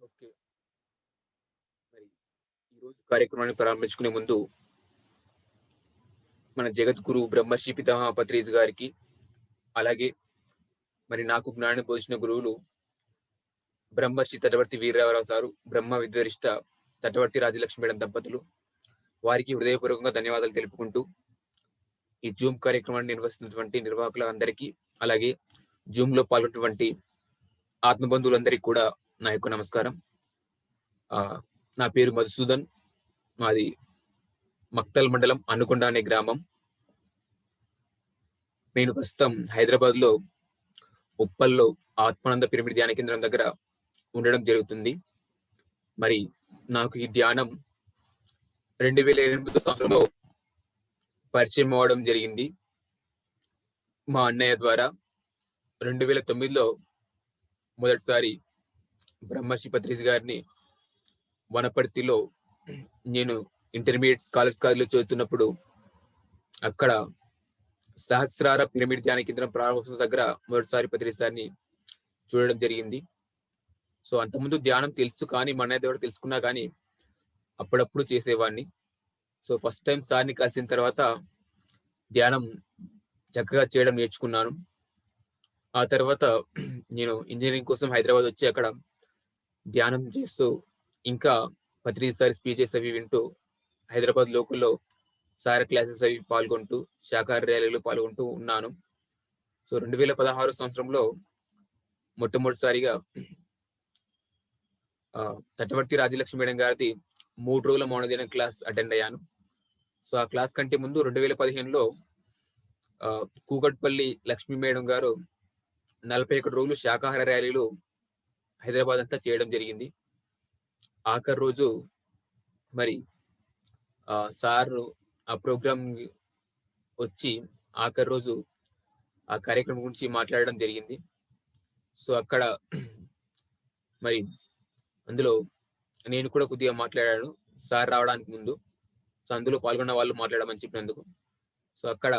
Okay. మరి ఈరోజు కార్యక్రమాన్ని ప్రారంభించుకునే ముందు మన జగద్గురు బ్రహ్మర్షి పితామహ పత్రిజీ గారికి, అలాగే మరి నాకు జ్ఞానం బోధించిన గురువులు బ్రహ్మర్షి తటవర్తి వీరరావు సారు, బ్రహ్మ విద్వరిష్ట తటవర్తి రాజలక్ష్మి మేడం దంపతులు వారికి హృదయపూర్వకంగా ధన్యవాదాలు తెలుపుకుంటూ, ఈ జూమ్ కార్యక్రమాన్ని నిర్వహిస్తున్నటువంటి నిర్వాహకుల అందరికీ, అలాగే జూమ్‌లో పాల్గొన్నటువంటి ఆత్మబంధువులందరికీ కూడా నా యొక్క నమస్కారం. నా పేరు మధుసూదన్. మాది మక్తల్ మండలం అనుకొండ అనే గ్రామం. నేను ప్రస్తుతం హైదరాబాద్‌లో ఉప్పల్‌లో ఆత్మానంద పిరమిడ్ ధ్యాన కేంద్రం దగ్గర ఉండడం జరుగుతుంది. మరి నాకు ఈ ధ్యానం 2008 సంవత్సరంలో పరిచయం అవ్వడం జరిగింది. మా అన్నయ్య ద్వారా. 2009లో మొదటిసారి బ్రహ్మర్షి పత్రిజీ గారిని వనపర్తిలో నేను ఇంటర్మీడియేట్ స్కాలర్స్ కాలేజ్‌లో చదువుతున్నప్పుడు అక్కడ సహస్రార పిరమిడ్ ధ్యాన కేంద్రం ప్రారంభోత్సవం దగ్గర మొదటిసారి పత్రిజీ సార్‌ని చూడడం జరిగింది. సో అంతకుముందు ధ్యానం తెలుసు కానీ, మా అన్నయ్య ద్వారా తెలుసుకున్నా కానీ అప్పుడప్పుడు చేసేవాడిని. సో ఫస్ట్ టైమ్ సార్‌ని కలిసిన తర్వాత ధ్యానం చక్కగా చేయడం నేర్చుకున్నాను. ఆ తర్వాత నేను ఇంజినీరింగ్ కోసం హైదరాబాద్ వచ్చి అక్కడ ధ్యానం చేస్తూ, ఇంకా పత్రిజీ సార్ స్పీచెస్ అవి వింటూ హైదరాబాద్ లోకల్‌లో సార్ క్లాసెస్ అవి పాల్గొంటూ, శాకాహార ర్యాలీలో పాల్గొంటూ ఉన్నాను. సో 2016 సంవత్సరంలో మొట్టమొదటిసారిగా తటవర్తి రాజలక్ష్మి మేడం గారిది 3 రోజుల మౌనధ్యానం క్లాస్ అటెండ్ అయ్యాను. సో ఆ క్లాస్ కంటే ముందు 2015లో కూకట్పల్లి లక్ష్మీ మేడం గారు 41 రోజులు శాకాహార ర్యాలీలు హైదరాబాద్ అంతా చేయడం జరిగింది. ఆఖరి రోజు మరి సార్ ఆ ప్రోగ్రామ్ వచ్చి ఆఖరి రోజు ఆ కార్యక్రమం గురించి మాట్లాడడం జరిగింది. సో అక్కడ మరి అందులో నేను కూడా కొద్దిగా మాట్లాడాను సార్ రావడానికి ముందు. సో అందులో పాల్గొన్న వాళ్ళు మాట్లాడమని చెప్పినందుకు. సో అక్కడ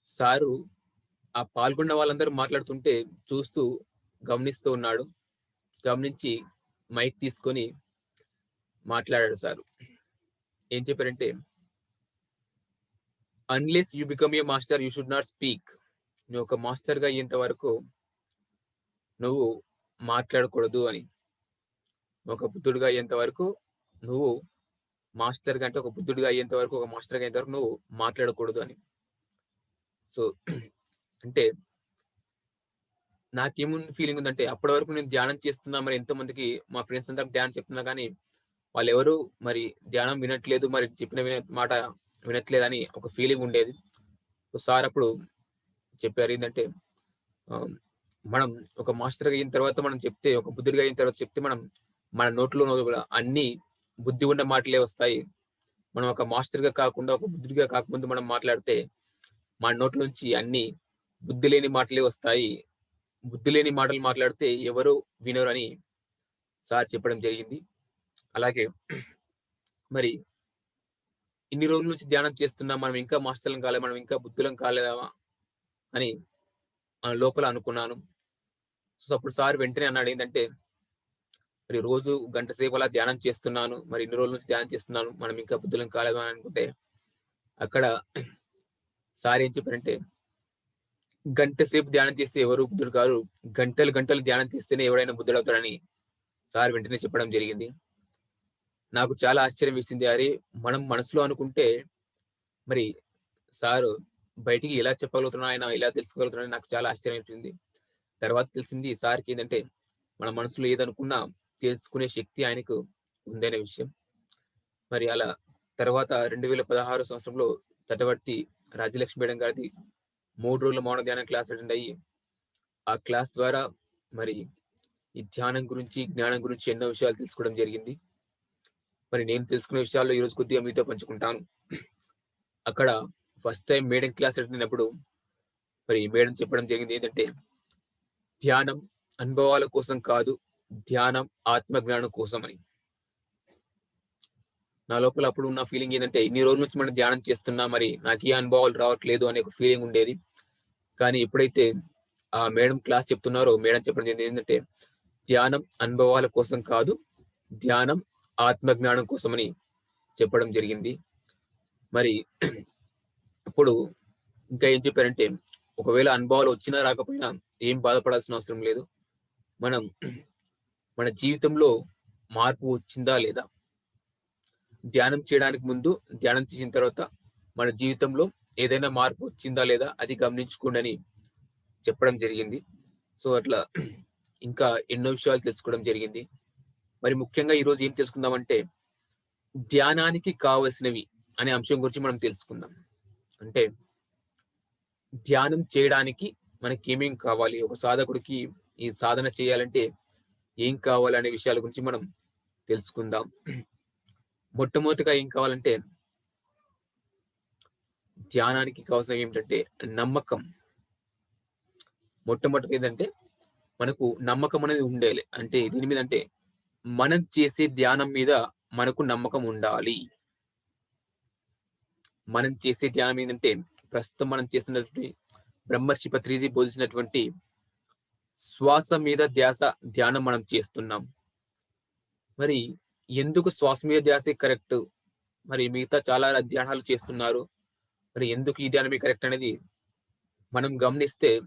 సారు ఆ పాల్గొన్న వాళ్ళందరూ మాట్లాడుతుంటే చూస్తూ గమనిస్తూ ఉన్నాడు. గమనించి మైక్ తీసుకొని మాట్లాడాడు సారు. ఏం చెప్పారంటే, unless you become a master you should not speak. నువ్వు ఒక మాస్టర్‌గా అయ్యేంత వరకు నువ్వు మాట్లాడకూడదు అని. ఒక బుద్ధుడిగా అయ్యేంత వరకు నువ్వు మాస్టర్‌గా అంటే ఒక బుద్ధుడిగా అయ్యేంత వరకు, ఒక మాస్టర్‌గా అయ్యేంత వరకు నువ్వు మాట్లాడకూడదు అని. సో అంటే నాకేముంది ఫీలింగ్ ఉందంటే, అప్పటి వరకు నేను ధ్యానం చేస్తున్నా, మరి ఎంతోమందికి మా ఫ్రెండ్స్ అందరికి ధ్యానం చెప్తున్నా కానీ, వాళ్ళెవరు మరి ధ్యానం వినట్లేదు, మరి చెప్పిన మాట వినట్లేదని ఒక ఫీలింగ్ ఉండేది. సో సార్ అప్పుడు చెప్పారు ఏందంటే, మనం ఒక మాస్టర్‌గా అయిన తర్వాత మనం చెప్తే, ఒక బుద్ధుడిగా అయిన తర్వాత చెప్తే మన నోట్లో అన్ని బుద్ధి ఉన్న మాటలే వస్తాయి. మనం ఒక మాస్టర్‌గా కాకుండా, ఒక బుద్ధుడిగా కాకముందు మనం మాట్లాడితే, మన నోట్లోంచి అన్ని బుద్ధి లేని మాటలే వస్తాయి. బుద్ధి లేని మాటలు మాట్లాడితే ఎవరు వినరు అని సార్ చెప్పడం జరిగింది. అలాగే మరి ఇన్ని రోజుల నుంచి ధ్యానం చేస్తున్నాం. మనం ఇంకా మాస్టర్‌లం కాలేదా? మనం ఇంకా బుద్ధులం కాలేదా? అని లోపల అనుకున్నాను. సో అప్పుడు సార్ వెంటనే అన్నాడు ఏందంటే, మరి రోజు గంట సేపు అలా ధ్యానం చేస్తున్నాను. మరి ఇన్ని రోజుల నుంచి ధ్యానం చేస్తున్నాను. మనం ఇంకా బుద్ధులం కాలేదా అని అనుకుంటే, అక్కడ సార్ ఏం చెప్పారంటే, గంట సేపు ధ్యానం చేస్తే ఎవరు బుద్ధుడు కారు. గంటలు గంటలు ధ్యానం చేస్తేనే ఎవరైనా బుద్ధుడవుతాడని సార్ వెంటనే చెప్పడం జరిగింది. నాకు చాలా ఆశ్చర్యం వేసింది. అరే! మనం మనసులో అనుకుంటే మరి సారు బయటికి ఎలా చెప్పగలుగుతున్నాడో, ఆయన ఎలా తెలుసుకోగలుగుతున్నాడో నాకు చాలా ఆశ్చర్యం వేసింది. తర్వాత తెలిసింది సార్‌కి ఏందంటే, మన మనసులో ఏదనుకున్నా తెలుసుకునే శక్తి ఆయనకు ఉందనే విషయం. మరి అలా తర్వాత 2016 సంవత్సరంలో తటవర్తి రాజ్యలక్ష్మి మేడం గారిది 3 రోజుల మౌన ధ్యానం క్లాస్ అటెండ్ అయ్యి, ఆ క్లాస్ ద్వారా మరి ఈ ధ్యానం గురించి, జ్ఞానం గురించి ఎన్నో విషయాలు తెలుసుకోవడం జరిగింది. మరి నేను తెలుసుకున్న విషయాల్లో ఈరోజు కొద్దిగా మీతో పంచుకుంటాను. అక్కడ first time madam class attend అయినప్పుడు మరి మేడం చెప్పడం జరిగింది ఏంటంటే, ధ్యానం అనుభవాల కోసం కాదు, ధ్యానం ఆత్మజ్ఞానం కోసం అని. నా లోపల అప్పుడు ఉన్న ఫీలింగ్ ఏందంటే, ఇన్ని రోజుల నుంచి మనం ధ్యానం చేస్తున్నా, మరి నాకు ఏ అనుభవాలు రావట్లేదు అనే ఒక ఫీలింగ్ ఉండేది. కానీ ఎప్పుడైతే ఆ మేడం క్లాస్ చెప్తున్నారో, మేడం చెప్పడం జరిగింది ఏంటంటే, ధ్యానం అనుభవాల కోసం కాదు, ధ్యానం ఆత్మజ్ఞానం కోసమని చెప్పడం జరిగింది. మరి అప్పుడు ఇంకా ఏం చెప్పారంటే, ఒకవేళ అనుభవాలు వచ్చినా రాకపోయినా ఏం బాధపడాల్సిన అవసరం లేదు. మనం మన జీవితంలో మార్పు వచ్చిందా లేదా? ధ్యానం చేయడానికి ముందు, ధ్యానం చేసిన తర్వాత మన జీవితంలో ఏదైనా మార్పు వచ్చిందా లేదా అది గమనించుకోండని చెప్పడం జరిగింది. సో, అట్లా ఇంకా ఎన్నో విషయాలు తెలుసుకోవడం జరిగింది. మరి ముఖ్యంగా ఈరోజు ఏం తెలుసుకుందామంటే, ధ్యానానికి కావలసినవి అనే అంశం గురించి మనం తెలుసుకుందాం. అంటే ధ్యానం చేయడానికి మనకేమేం కావాలి? ఒక సాధకుడికి ఈ సాధన చేయాలంటే ఏం కావాలనే విషయాల గురించి మనం తెలుసుకుందాం. మొట్టమొదటిగా ఏం కావాలంటే ధ్యానానికి కావాల్సినవి ఏమిటంటే నమ్మకం. మొట్టమొదటిగా ఏందంటే మనకు నమ్మకం అనేది ఉండాలి. అంటే దీని మీద అంటే మనం చేసే ధ్యానం మీద మనకు నమ్మకం ఉండాలి. మనం చేసే ధ్యానం ఏందంటే ప్రస్తుతం మనం చేస్తున్నటువంటి బ్రహ్మర్షి పత్రిజీ బోధించినటువంటి శ్వాస మీద ధ్యాస ధ్యానం మనం చేస్తున్నాం. మరి ఎందుకు శ్వాస మీద ధ్యాసే కరెక్ట్? మరి మిగతా చాలా ధ్యానాలు చేస్తున్నారు. మరి ఎందుకు ఈ ధ్యానమే కరెక్ట్ అనేది మనం గమనిస్తే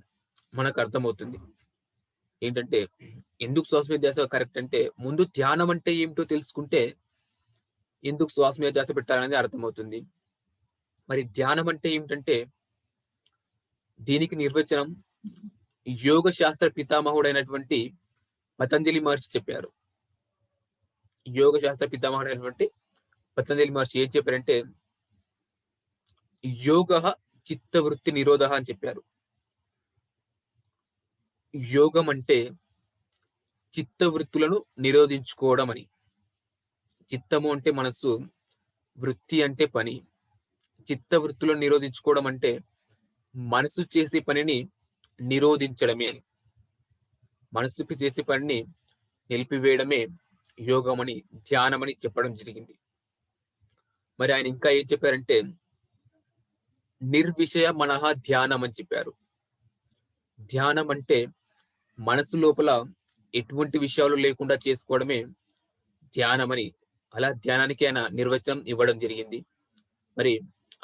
మనకు అర్థమవుతుంది. ఏంటంటే ఎందుకు శ్వాస మీద ధ్యాస కరెక్ట్ అంటే ముందు ధ్యానం అంటే ఏమిటో తెలుసుకుంటే ఎందుకు శ్వాస మీద ధ్యాస పెట్టాలనేది అర్థమవుతుంది. మరి ధ్యానం అంటే ఏమిటంటే దీనికి నిర్వచనం యోగ శాస్త్ర పితామహుడైనటువంటి పతంజలి మహర్షి చెప్పారు. యోగ శాస్త్ర పితామహుడైనటువంటి పతంజలి మహర్షి ఏం చెప్పారంటే యోగః చిత్తవృత్తి నిరోధః అని చెప్పారు. యోగం అంటే చిత్తవృత్తులను నిరోధించుకోవడం అని. చిత్తము అంటే మనస్సు, వృత్తి అంటే పని. చిత్తవృత్తులను నిరోధించుకోవడం అంటే మనసు చేసే పనిని నిరోధించడమే అని. మనసుకి చేసే పనిని నిలిపివేయడమే యోగమని, ధ్యానమని చెప్పడం జరిగింది. మరి ఆయన ఇంకా ఏం చెప్పారంటే నిర్విషయ మనః ధ్యానం అని చెప్పారు. ధ్యానం అంటే మనసు లోపల ఎటువంటి విషయాలు లేకుండా చేసుకోవడమే ధ్యానమని, అలా ధ్యానానికి ఆయన నిర్వచనం ఇవ్వడం జరిగింది. మరి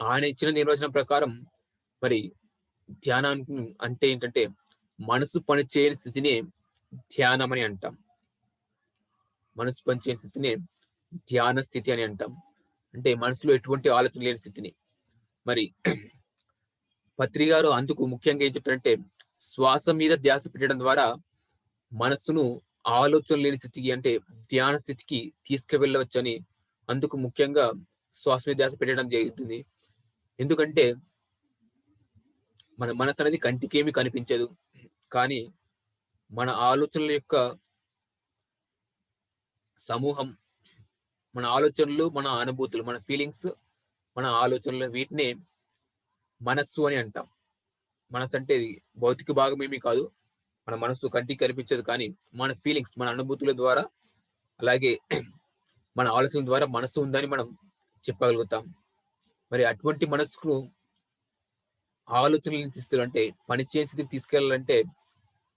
ఆయన ఇచ్చిన నిర్వచనం ప్రకారం మరి ధ్యానానికి అంటే ఏంటంటే మనసు పనిచేయని స్థితినే ధ్యానం అని అంటాం. మనసు పనిచేయని స్థితినే ధ్యాన స్థితి అని అంటాం. అంటే మనసులో ఎటువంటి ఆలోచన లేని స్థితిని. మరి పత్రి గారు అందుకు ముఖ్యంగా ఏం చెప్తారంటే శ్వాస మీద ధ్యాస పెట్టడం ద్వారా మనస్సును ఆలోచన లేని స్థితికి అంటే ధ్యాన స్థితికి తీసుకువెళ్ళవచ్చని అందుకు ముఖ్యంగా శ్వాస మీద ధ్యాస పెట్టడం జరుగుతుంది. ఎందుకంటే మన మనసు అనేది కంటికేమి కనిపించదు. కానీ మన ఆలోచనల యొక్క సమూహం, మన ఆలోచనలు, మన అనుభూతులు, మన ఫీలింగ్స్, మన ఆలోచనలు వీటినే మనస్సు అని అంటాం. మనసు అంటే ఇది భౌతిక భాగం ఏమీ కాదు. మన మనస్సు కంటికి కనిపించదు కానీ మన ఫీలింగ్స్, మన అనుభూతుల ద్వారా అలాగే మన ఆలోచనల ద్వారా మనస్సు ఉందని మనం చెప్పగలుగుతాం. మరి అటువంటి మనస్సుకు ఆలోచనలు స్థితులు అంటే పనిచేసే స్థితికి తీసుకెళ్ళాలంటే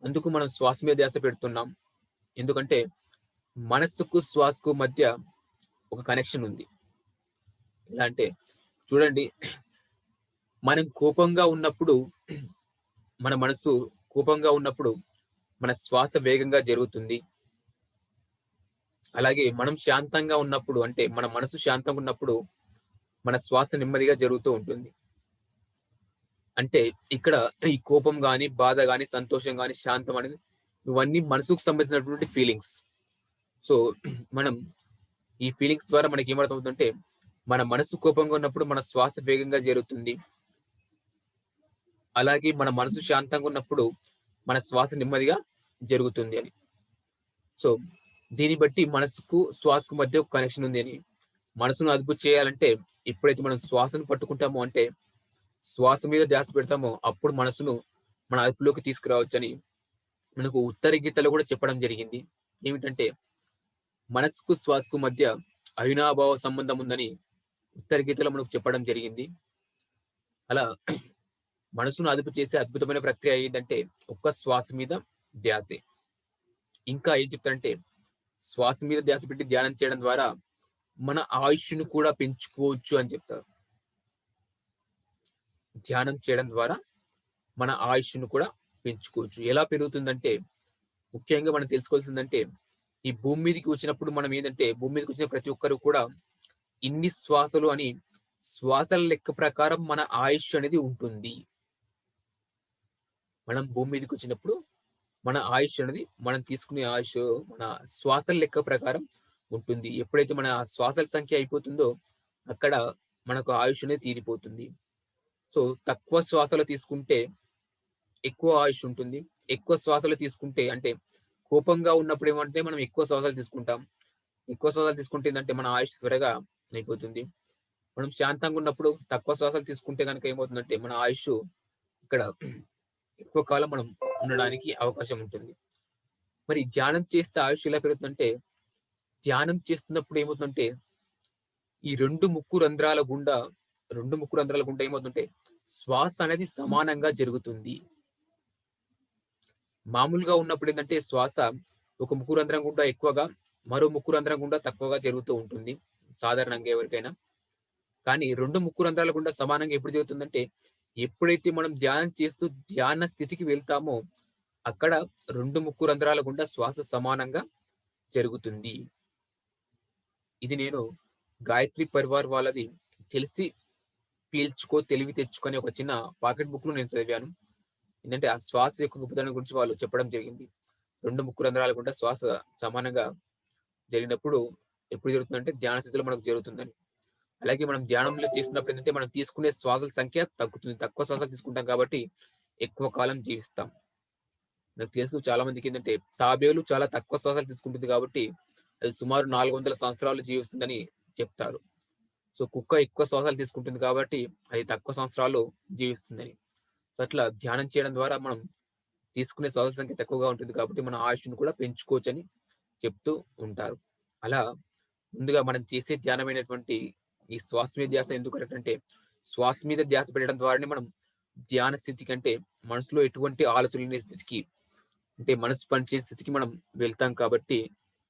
అందుకు మనం శ్వాస మీద ధ్యాస పెడుతున్నాం. ఎందుకంటే మనస్సుకు, శ్వాసకు మధ్య ఒక కనెక్షన్ ఉంది. ఎలా అంటే చూడండి మనం కోపంగా ఉన్నప్పుడు మన మనసు కోపంగా ఉన్నప్పుడు మన శ్వాస వేగంగా జరుగుతుంది. అలాగే మనం శాంతంగా ఉన్నప్పుడు అంటే మన మనసు శాంతంగా ఉన్నప్పుడు మన శ్వాస నెమ్మదిగా జరుగుతూ ఉంటుంది. అంటే ఇక్కడ ఈ కోపం గాని, బాధ గాని, సంతోషం గాని, శాంతం అనేది ఇవన్నీ మనసుకు సంబంధించినటువంటి ఫీలింగ్స్. సో మనం ఈ ఫీలింగ్స్ ద్వారా మనకి ఏమర్థమవుతుందంటే మన మనసు కోపంగా ఉన్నప్పుడు మన శ్వాస వేగంగా జరుగుతుంది. అలాగే మన మనసు శాంతంగా ఉన్నప్పుడు మన శ్వాస నెమ్మదిగా జరుగుతుంది అని. సో దీన్ని బట్టి మనసుకు, శ్వాసకు మధ్య ఒక కనెక్షన్ ఉంది అని. మనసును అదుపు చేయాలంటే ఎప్పుడైతే మనం శ్వాసను పట్టుకుంటామో అంటే శ్వాస మీద ధ్యాస పెడతామో అప్పుడు మనసును మన అదుపులోకి తీసుకురావచ్చని మనకు ఉత్తర గీతలో కూడా చెప్పడం జరిగింది. ఏమిటంటే మనసుకు, శ్వాసకు మధ్య అవినాభావ సంబంధం ఉందని ఉత్తర గీతలో మనకు చెప్పడం జరిగింది. అలా మనసును అదుపు చేసే అద్భుతమైన ప్రక్రియ ఏంటంటే ఒక్క శ్వాస మీద ధ్యాసే. ఇంకా ఏం చెప్తారంటే శ్వాస మీద ధ్యాస పెట్టి ధ్యానం చేయడం ద్వారా మన ఆయుష్‌ని కూడా పెంచుకోవచ్చు అని చెప్తారు. ధ్యానం చేయడం ద్వారా మన ఆయుష్‌ని కూడా పెంచుకోవచ్చు. ఎలా పెరుగుతుందంటే ముఖ్యంగా మనం తెలుసుకోవాల్సిందంటే ఈ భూమి మీదకి వచ్చినప్పుడు మనం ఏందంటే భూమి మీదకి వచ్చిన ప్రతి ఒక్కరు కూడా ఇన్ని శ్వాసలు అని శ్వాసల లెక్క ప్రకారం మన ఆయుష్ అనేది ఉంటుంది. మనం భూమి మీదకి వచ్చినప్పుడు మన ఆయుష్ అనేది మనం తీసుకునే ఆయుష్ మన శ్వాసల లెక్క ప్రకారం ఉంటుంది. ఎప్పుడైతే మన ఆ శ్వాసల సంఖ్య అయిపోతుందో అక్కడ మనకు ఆయుష్ అనేది తీరిపోతుంది. సో, తక్కువ శ్వాసలు తీసుకుంటే ఎక్కువ ఆయుష్ ఉంటుంది. ఎక్కువ శ్వాసలు తీసుకుంటే అంటే కోపంగా ఉన్నప్పుడు ఏమంటే మనం ఎక్కువ శ్వాసలు తీసుకుంటాం. ఎక్కువ శ్వాసలు తీసుకుంటే ఏందంటే మన ఆయుష్ త్వరగా అయిపోతుంది. మనం శాంతంగా ఉన్నప్పుడు తక్కువ శ్వాసలు తీసుకుంటే గనుక ఏమవుతుందంటే మన ఆయుష్ ఇక్కడ ఎక్కువ కాలం మనం ఉండడానికి అవకాశం ఉంటుంది. మరి ధ్యానం చేస్తే ఆయుష్ ఎలా పెరుగుతుందంటే, ధ్యానం చేస్తున్నప్పుడు ఏమవుతుందంటే, ఈ 2 ముక్కు రంధ్రాల గుండా ఏమవుతుందంటే, శ్వాస అనేది సమానంగా జరుగుతుంది. మామూలుగా ఉన్నప్పుడు ఏందంటే, శ్వాస ఒక ముక్కు రంధ్రం గుండా ఎక్కువగా, మరో ముక్కు రంధ్రం గుండా తక్కువగా జరుగుతూ ఉంటుంది. సాధారణంగా ఎవరికైనా. కానీ 2 ముక్కు రంధ్రాల గుండా సమానంగా ఎప్పుడు జరుగుతుందంటే, ఎప్పుడైతే మనం ధ్యానం చేస్తూ ధ్యాన స్థితికి వెళ్తామో, అక్కడ 2 ముక్కు రంధ్రాల గుండా శ్వాస సమానంగా జరుగుతుంది. ఇది నేను గాయత్రి పరివార్ వాళ్ళది తెలిసి పీల్చుకో తెలివి తెచ్చుకో అని ఒక చిన్న పాకెట్ బుక్‌లో నేను చదివాను. ఏందంటే ఆ శ్వాస యొక్క గొప్పతనం గురించి వాళ్ళు చెప్పడం జరిగింది. 2 ముక్కు రంధ్రాల గుండా శ్వాస సమానంగా జరిగినప్పుడు ఎప్పుడు జరుగుతుందంటే ధ్యాన స్థితిలో మనకు జరుగుతుందని. అలాగే మనం ధ్యానంలో చేస్తున్నప్పుడు ఏంటంటే మనం తీసుకునే శ్వాసల సంఖ్య తగ్గుతుంది. తక్కువ శ్వాసలు తీసుకుంటాం కాబట్టి ఎక్కువ కాలం జీవిస్తాం. నాకు తెలుసు చాలా మందికేంటంటే తాబేలు చాలా తక్కువ శ్వాసలు తీసుకుంటుంది కాబట్టి అది సుమారు 400 సంవత్సరాలు జీవిస్తుందని చెప్తారు. సో, కుక్క ఎక్కువ శ్వాసలు తీసుకుంటుంది కాబట్టి అది తక్కువ సంవత్సరాలు జీవిస్తుందని. సో, అట్లా ధ్యానం చేయడం ద్వారా మనం తీసుకునే శ్వాస సంఖ్య తక్కువగా ఉంటుంది కాబట్టి మన ఆయుష్‌ని కూడా పెంచుకోవచ్చని చెప్తూ ఉంటారు. అలా ముందుగా మనం చేసే ధ్యానమైనటువంటి ఈ శ్వాస మీద ధ్యాస ఎందుకు కరెక్ట్ అంటే, శ్వాస మీద ధ్యాస పెట్టడం ద్వారానే మనం ధ్యాన స్థితి కంటే మనసులో ఎటువంటి ఆలోచనలు లేని స్థితికి అంటే మనసు పనిచేసే స్థితికి మనం వెళ్తాం కాబట్టి,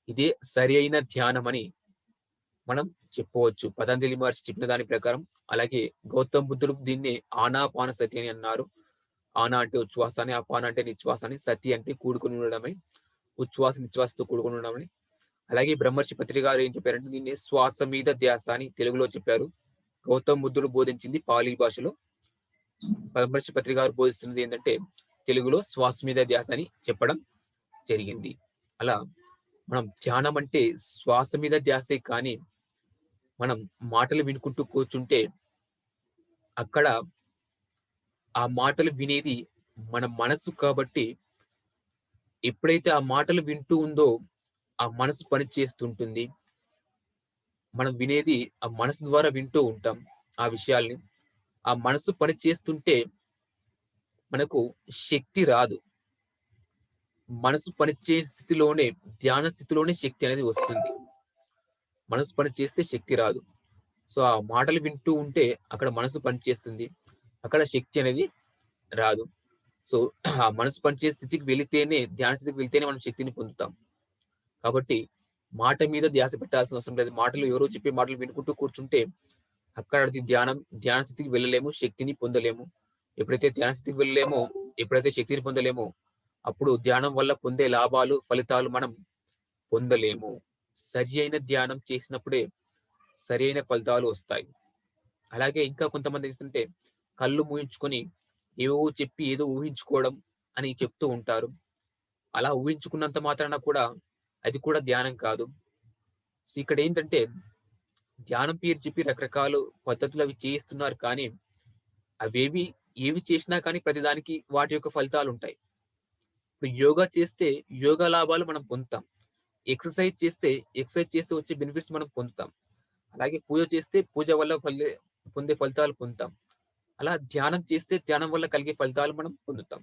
ఇదే సరి అయిన ధ్యానమని మనం చెప్పుకోవచ్చు. పతంజలి మహర్షి చెప్పిన దాని ప్రకారం. అలాగే గౌతమ్ బుద్ధుడు దీన్ని ఆనాపానసతి అని అన్నారు. ఆనా అంటే ఉచ్ఛ్వాస అని, అపాన అంటే నిశ్వాస అని, సతి అంటే కూడుకొని ఉండడమని, ఉచ్ఛ్వాస, నిశ్వాసతో కూడుకొని ఉండడమని. అలాగే బ్రహ్మర్షి పత్రి గారు ఏం చెప్పారంటే దీన్ని శ్వాస మీద ధ్యాస అని తెలుగులో చెప్పారు. గౌతమ్ బుద్ధుడు బోధించింది పాళీ భాషలో. బ్రహ్మర్షి పత్రి గారు బోధిస్తున్నది ఏంటంటే తెలుగులో శ్వాస మీద ధ్యాస అని చెప్పడం జరిగింది. అలా మనం ధ్యానం అంటే శ్వాస మీద ధ్యాసే కానీ మనం మాటలు వినుకుంటూ కూర్చుంటే అక్కడ ఆ మాటలు వినేది మన మనస్సు కాబట్టి ఎప్పుడైతే ఆ మాటలు వింటూ ఉందో ఆ మనసు పని చేస్తుంటుంది. మనం వినేది ఆ మనసు ద్వారా వింటూ ఉంటాం ఆ విషయాల్ని. ఆ మనసు పని చేస్తుంటే మనకు శక్తి రాదు. మనసు పనిచేసే స్థితిలోనే ధ్యాన స్థితిలోనే శక్తి అనేది వస్తుంది. మనసు పని చేస్తే శక్తి రాదు. సో, ఆ మాటలు వింటూ ఉంటే అక్కడ మనసు పనిచేస్తుంది. అక్కడ శక్తి అనేది రాదు. సో, ఆ మనసు పనిచేసే స్థితికి వెళితేనే ధ్యాన స్థితికి వెళ్తేనే మనం శక్తిని పొందుతాం. కాబట్టి మాట మీద ధ్యాస పెట్టాల్సిన అవసరం లేదు. మాటలు ఎవరో చెప్పే మాటలు వినుకుంటూ కూర్చుంటే అక్కడ అది ధ్యాన స్థితికి వెళ్ళలేము. శక్తిని పొందలేము. ఎప్పుడైతే ధ్యాన స్థితికి వెళ్ళలేమో, ఎప్పుడైతే శక్తిని పొందలేమో, అప్పుడు ధ్యానం వల్ల పొందే లాభాలు, ఫలితాలు మనం పొందలేము. సరియైన ధ్యానం చేసినప్పుడే సరైన ఫలితాలు వస్తాయి. అలాగే ఇంకా కొంతమంది ఏంటంటే కళ్ళు మూయించుకొని ఏవేవో చెప్పి ఏదో ఊహించుకోవడం అని చెప్తూ ఉంటారు. అలా ఊహించుకున్నంత మాత్రాన కూడా అది కూడా ధ్యానం కాదు. సో, ఇక్కడేంటంటే ధ్యానం పేరు చెప్పి రకరకాలు పద్ధతులు అవి చేయిస్తున్నారు కానీ అవేవి ఏవి చేసినా కానీ ప్రతిదానికి వాటి యొక్క ఫలితాలుంటాయి. ఇప్పుడు యోగా చేస్తే యోగా లాభాలు మనం పొందుతాం. ఎక్సర్సైజ్ చేస్తే వచ్చే బెనిఫిట్స్ మనం పొందుతాం. అలాగే పూజ చేస్తే పూజ వల్ల పొందే ఫలితాలు పొందుతాం. అలా ధ్యానం చేస్తే ధ్యానం వల్ల కలిగే ఫలితాలు మనం పొందుతాం.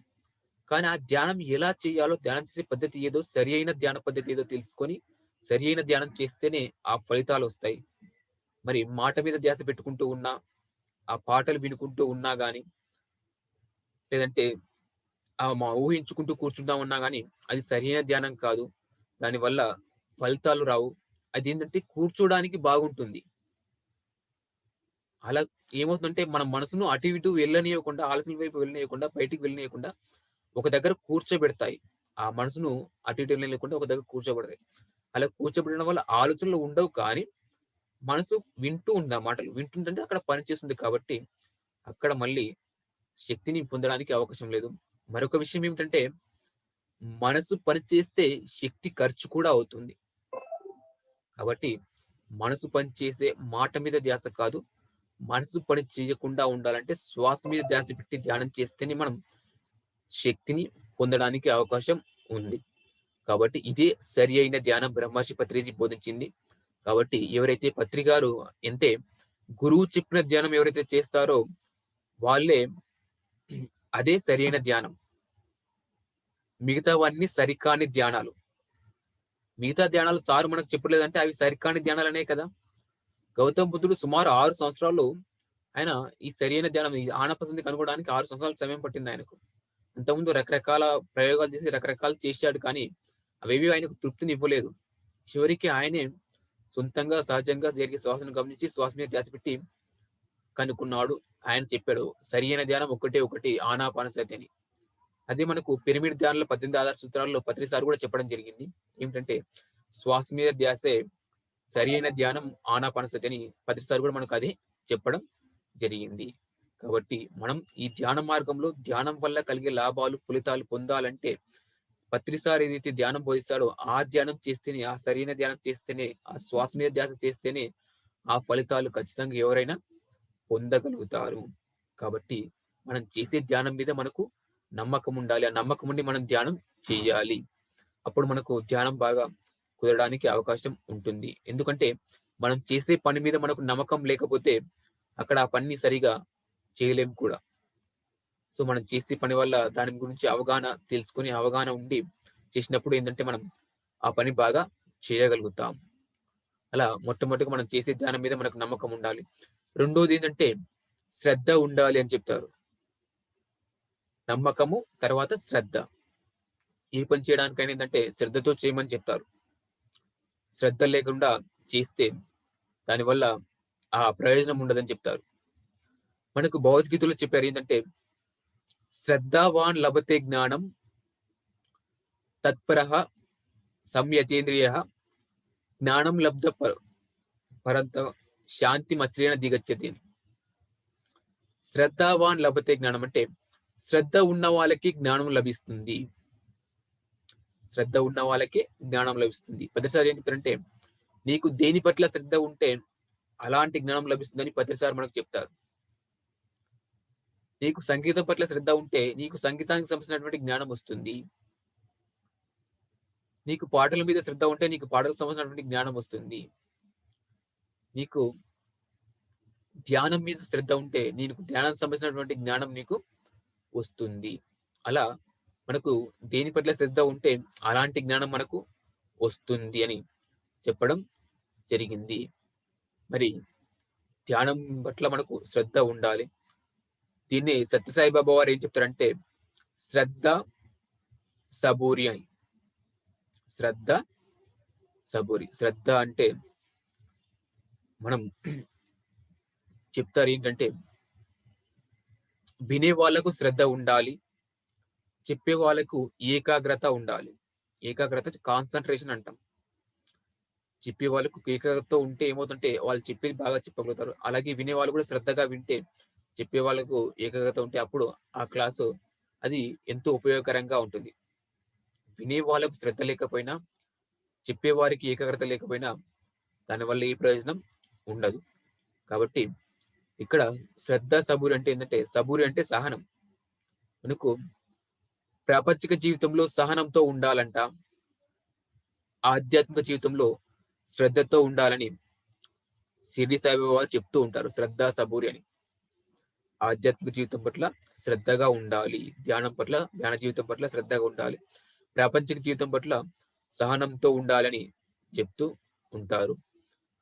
కానీ ఆ ధ్యానం ఎలా చేయాలో, ధ్యానం చేసే పద్ధతి ఏదో, సరియైన ధ్యాన పద్ధతి ఏదో తెలుసుకొని, సరియైన ధ్యానం చేస్తేనే ఆ ఫలితాలొస్తాయి. మరి మాట మీద ధ్యాస పెట్టుకుంటూ ఉన్నా, ఆ పాటలు వినుకుంటూ ఉన్నా గాని, లేదంటే ఊహించుకుంటూ కూర్చుంటా ఉన్నా గాని, అది సరియైన ధ్యానం కాదు. దానివల్ల ఫలితాలు రావు. అదేంటంటే కూర్చోడానికి బాగుంటుంది. అలా ఏమవుతుందంటే మన మనసును అటు ఇటు వెళ్ళనీయకుండా, ఆలోచనల వైపు వెళ్ళనీయకుండా, బయటికి వెళ్ళనీయకుండా ఒక దగ్గర కూర్చోబెడతాయి. ఆ మనసును అటు ఇటు వెళ్ళనీయకుండా ఒక దగ్గర కూర్చోబెడతాయి. అలా కూర్చోబెట్టడం వల్ల ఆలోచనలు ఉండవు కానీ, మనసు వింటూ ఉంది ఆ మాటలు. వింటుందంటే అక్కడ పని చేస్తుంది కాబట్టి, అక్కడ మళ్ళీ శక్తిని పొందడానికి అవకాశం లేదు. మరొక విషయం ఏమిటంటే, మనసు పని చేస్తే శక్తి ఖర్చు కూడా అవుతుంది. కాబట్టి మనసు పని చేసే మాట మీద ధ్యాస కాదు. మనసు పని చేయకుండా ఉండాలంటే శ్వాస మీద ధ్యాస పెట్టి ధ్యానం చేస్తేనే మనం శక్తిని పొందడానికి అవకాశం ఉంది. కాబట్టి ఇదే సరి అయిన ధ్యానం బ్రహ్మర్షి పత్రిజీ బోధించింది. కాబట్టి ఎవరైతే పత్రి గారు అంటే గురువు చెప్పిన ధ్యానం ఎవరైతే చేస్తారో వాళ్ళే అదే సరైన ధ్యానం. మిగతావన్నీ సరికాని ధ్యానాలు. మిగతా ధ్యానాలు సార్ మనకు చెప్పలేదంటే అవి సరికాని ధ్యానాలనే కదా! గౌతమ్ బుద్ధుడు సుమారు 6 సంవత్సరాలు ఆయన ఈ సరియైన ధ్యానం ఈ ఆనపసంది కనుగొనడానికి 6 సంవత్సరాలు సమయం పట్టింది ఆయనకు. అంతకుముందు రకరకాల ప్రయోగాలు చేసి రకరకాలు చేశాడు కానీ అవేవి ఆయనకు తృప్తినివ్వలేదు. చివరికి ఆయనే సొంతంగా సహజంగా జరిగే శ్వాసను గమనించి శ్వాస మీద ధ్యాస పెట్టి కనుక్కున్నాడు. ఆయన చెప్పాడు సరియైన ధ్యానం ఒక్కటే ఒకటి ఆనాపానసతి అని. అదే మనకు పిరమిడ్ ధ్యానంలో 18 ఆధార సూత్రాల్లో పత్రి సార్ కూడా చెప్పడం జరిగింది. ఏమిటంటే శ్వాస మీద ధ్యాసే సరియైన ధ్యానం ఆనాపానసతి అని పత్రి సార్ కూడా మనకు అదే చెప్పడం జరిగింది. కాబట్టి మనం ఈ ధ్యాన మార్గంలో ధ్యానం వల్ల కలిగే లాభాలు, ఫలితాలు పొందాలంటే పత్రి సార్ ఏదైతే ధ్యానం బోధిస్తాడో ఆ ధ్యానం చేస్తేనే, ఆ సరైన ధ్యానం చేస్తేనే, ఆ శ్వాస మీద ధ్యాస చేస్తేనే ఆ ఫలితాలు ఖచ్చితంగా ఎవరైనా పొందగలుగుతారు. కాబట్టి మనం చేసే ధ్యానం మీద మనకు నమ్మకం ఉండాలి. ఆ నమ్మకం ఉండి మనం ధ్యానం చెయ్యాలి. అప్పుడు మనకు ధ్యానం బాగా కుదరడానికి అవకాశం ఉంటుంది. ఎందుకంటే మనం చేసే పని మీద మనకు నమ్మకం లేకపోతే అక్కడ ఆ పనిని సరిగా చేయలేం కూడా. సో, మనం చేసే పని వల్ల దాని గురించి అవగాహన తెలుసుకొని, అవగాహన ఉండి చేసినప్పుడు ఏందంటే మనం ఆ పని బాగా చేయగలుగుతాం. అలా మొట్టమొదటిగా మనం చేసే ధ్యానం మీద మనకు నమ్మకం ఉండాలి. రెండోదేంటంటే శ్రద్ధ ఉండాలి అని చెప్తారు. నమ్మకము తర్వాత శ్రద్ధ. ఏ పని చేయడానికైనా ఏందంటే శ్రద్ధతో చేయమని చెప్తారు. శ్రద్ధ లేకుండా చేస్తే దానివల్ల ఆ ప్రయోజనం ఉండదని చెప్తారు. మనకు భగవద్గీతలో చెప్పారు ఏందంటే శ్రద్ధావాన్ లభతే జ్ఞానం తత్పరః సంయతేంద్రియః జ్ఞానం లబ్ధ పరంత శాంతిమచ్రేణ దిగచ్చతి అని. శ్రద్ధావాన్ లభతే జ్ఞానం అంటే శ్రద్ధ ఉన్న వాళ్ళకి జ్ఞానం లభిస్తుంది. శ్రద్ధ ఉన్న వాళ్ళకే జ్ఞానం లభిస్తుంది. ప్రతిసారి ఏం చెప్తారంటే నీకు దేని పట్ల శ్రద్ధ ఉంటే అలాంటి జ్ఞానం లభిస్తుందని ప్రతిసారి మనకు చెప్తారు. నీకు సంగీతం పట్ల శ్రద్ధ ఉంటే నీకు సంగీతానికి సంబంధించినటువంటి జ్ఞానం వస్తుంది. నీకు పాటల మీద శ్రద్ధ ఉంటే నీకు పాటలకు సంబంధించినటువంటి జ్ఞానం వస్తుంది. నీకు ధ్యానం మీద శ్రద్ధ ఉంటే నీకు ధ్యానానికి సంబంధించినటువంటి జ్ఞానం నీకు వస్తుంది. అలా మనకు దేని పట్ల శ్రద్ధ ఉంటే అలాంటి జ్ఞానం మనకు వస్తుంది అని చెప్పడం జరిగింది. మరి ధ్యానం పట్ల మనకు శ్రద్ధ ఉండాలి. దీన్ని సత్యసాయి బాబా వారు ఏం చెప్తారంటే శ్రద్ధ, సబూరి అని. శ్రద్ధ, సబూరి. శ్రద్ధ అంటే మనం చెప్తారు ఏంటంటే వినే వాళ్ళకు శ్రద్ధ ఉండాలి. చెప్పే వాళ్ళకు ఏకాగ్రత ఉండాలి. ఏకాగ్రత కాన్సంట్రేషన్ అంటాం. చెప్పే వాళ్ళకు ఏకాగ్రతతో ఉంటే ఏమవుతుందంటే వాళ్ళు చెప్పేది బాగా చెప్పగలుగుతారు. అలాగే వినేవాళ్ళు కూడా శ్రద్ధగా వింటే చెప్పే వాళ్ళకు ఏకాగ్రత ఉంటే అప్పుడు ఆ క్లాసు అది ఎంతో ఉపయోగకరంగా ఉంటుంది. వినే వాళ్ళకు శ్రద్ధ లేకపోయినా, చెప్పేవారికి ఏకాగ్రత లేకపోయినా దానివల్ల ఏ ప్రయోజనం ఉండదు. కాబట్టి ఇక్కడ శ్రద్ధ, సబూరి అంటే ఏంటంటే సబూరి అంటే సహనం. మనకు ప్రాపంచిక జీవితంలో సహనంతో ఉండాలంట. ఆధ్యాత్మిక జీవితంలో శ్రద్ధతో ఉండాలని షిరిడి సాయిబాబా చెప్తూ ఉంటారు. శ్రద్ధ, సబూరి అని. ఆధ్యాత్మిక జీవితం పట్ల శ్రద్ధగా ఉండాలి. ధ్యాన జీవితం పట్ల శ్రద్ధగా ఉండాలి. ప్రాపంచిక జీవితం పట్ల సహనంతో ఉండాలని చెప్తూ ఉంటారు.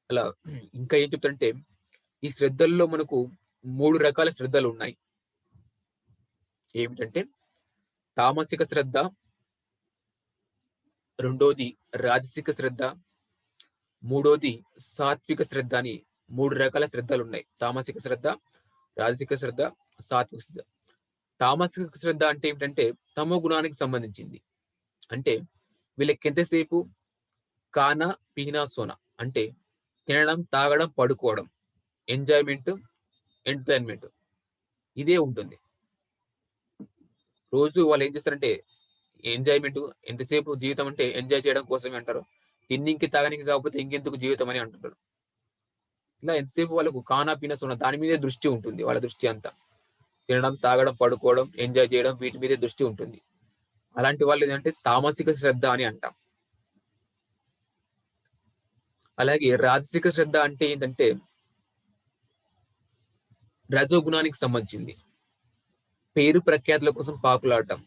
అలా ఇంకా ఏం చెప్తారంటే ఈ శ్రద్ధల్లో మనకు 3 రకాల శ్రద్ధలున్నాయి. ఏమిటంటే తామసిక శ్రద్ధ, రెండోది రాజసిక శ్రద్ధ, మూడోది సాత్విక శ్రద్ధ అని 3 రకాల శ్రద్ధలున్నాయి. తామసిక శ్రద్ధ, రాజసిక శ్రద్ధ, సాత్విక శ్రద్ధ. తామసిక శ్రద్ధ అంటే ఏమిటంటే తమో గుణానికి సంబంధించింది. అంటే వీళ్ళకెంతసేపు కానా, పీనా, సోనా అంటే తినడం, తాగడం, పడుకోవడం, ఎంజాయ్‌మెంట్, ఎంటర్‌టైన్‌మెంట్ ఇదే ఉంటుంది. రోజు వాళ్ళేం చేస్తారంటే ఎంజాయ్‌మెంట్ ఎంతసేపు జీవితం అంటే ఎంజాయ్ చేయడం కోసమే అంటారు. తిన్నికి, తాగనీకి కాకపోతే ఇంకెందుకు జీవితం అని అంటుంటారు. ఇలా ఎంతసేపు వాళ్ళకు కానా, పీనా, సోనా దాని మీదే దృష్టి ఉంటుంది. వాళ్ళ దృష్టి అంతా. తినడం, తాగడం, పడుకోవడం, ఎంజాయ్ చేయడం వీటి మీదే దృష్టి ఉంటుంది. అలాంటి వాళ్ళేంటంటే తామసిక శ్రద్ధ అని అంటాం. అలాగే రాజసిక శ్రద్ధ అంటే ఏంటంటే రజోగుణానికి సంబంధించింది. పేరు ప్రఖ్యాతుల కోసం పాకులాడటం.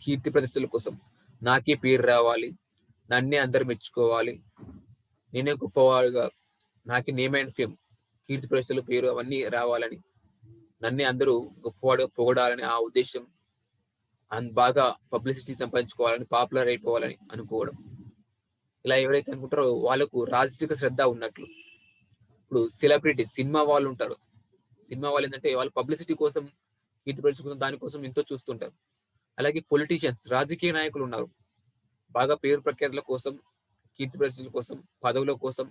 కీర్తి ప్రతిష్టల కోసం. నాకే పేరు రావాలి. నన్నే అందరూ మెచ్చుకోవాలి. నేనే గొప్పవాడుగా నాకే నేమ్ అండ్ ఫేమ్ కీర్తి ప్రతిష్టలు, పేరు అవన్నీ రావాలని. నన్నే అందరూ గొప్పవాడుగా పొగడాలని ఆ ఉద్దేశ్యం. బాగా పబ్లిసిటీ సంపాదించుకోవాలని, పాపులర్ అయిపోవాలని అనుకోవడం. ఇలా ఎవరైతే అనుకుంటారో వాళ్ళకు రాజసిక శ్రద్ధ ఉన్నట్లు. ఇప్పుడు సెలబ్రిటీస్ సినిమా వాళ్ళుంటారు. సినిమా వాళ్ళేంటంటే వాళ్ళు పబ్లిసిటీ కోసం, కీర్తి ప్రతిష్టల కోసం దానికోసం ఎంతో చూస్తుంటారు. అలాగే పొలిటీషియన్స్ రాజకీయ నాయకులున్నారు. బాగా పేరు ప్రఖ్యాతుల కోసం, కీర్తి ప్రతిష్టల కోసం, పదవుల కోసం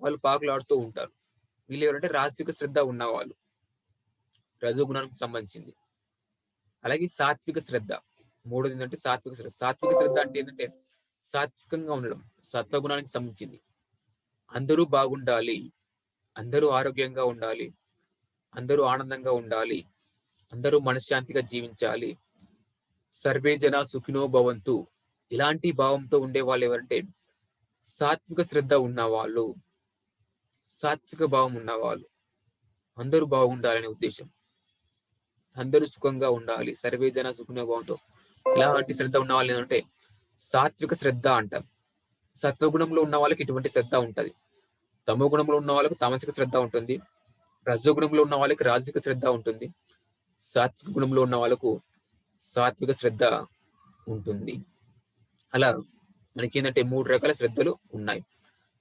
వాళ్ళు పాకులాడుతూ ఉంటారు. వీళ్ళెవరంటే రాజసిక శ్రద్ధ ఉన్నవాళ్ళు. రజోగుణానికి సంబంధించింది. అలాగే సాత్విక శ్రద్ధ. మూడోదేంటంటే సాత్విక శ్రద్ధ. సాత్విక శ్రద్ధ అంటే ఏంటంటే సాత్వికంగా ఉండడం. సత్వగుణానికి సంబంధించింది. అందరూ బాగుండాలి. అందరూ ఆరోగ్యంగా ఉండాలి. అందరూ ఆనందంగా ఉండాలి. అందరూ మనశ్శాంతిగా జీవించాలి. సర్వే జన సుఖినో భవంతు. ఇలాంటి భావంతో ఉండేవాళ్ళు ఎవరంటే సాత్విక శ్రద్ధ ఉన్నవాళ్ళు. సాత్విక భావం ఉన్నవాళ్ళు. అందరూ బాగుండాలనే ఉద్దేశ్యం. అందరూ సుఖంగా ఉండాలి. సర్వే జన సుఖినో భవంతు. ఇలాంటి శ్రద్ధ ఉన్న వాళ్ళు ఏంటంటే సాత్విక శ్రద్ధ అంటారు. సత్వగుణంలో ఉన్న వాళ్ళకి ఇటువంటి శ్రద్ధ ఉంటది. తమో గుణంలో ఉన్న వాళ్ళకి తామసిక శ్రద్ధ ఉంటుంది. రజోగుణంలో ఉన్న వాళ్ళకి రాజసిక శ్రద్ధ ఉంటుంది. సాత్విక గుణంలో ఉన్న వాళ్ళకు సాత్విక శ్రద్ధ ఉంటుంది. అలా మనకేంటంటే 3 రకాల శ్రద్ధలు ఉన్నాయి.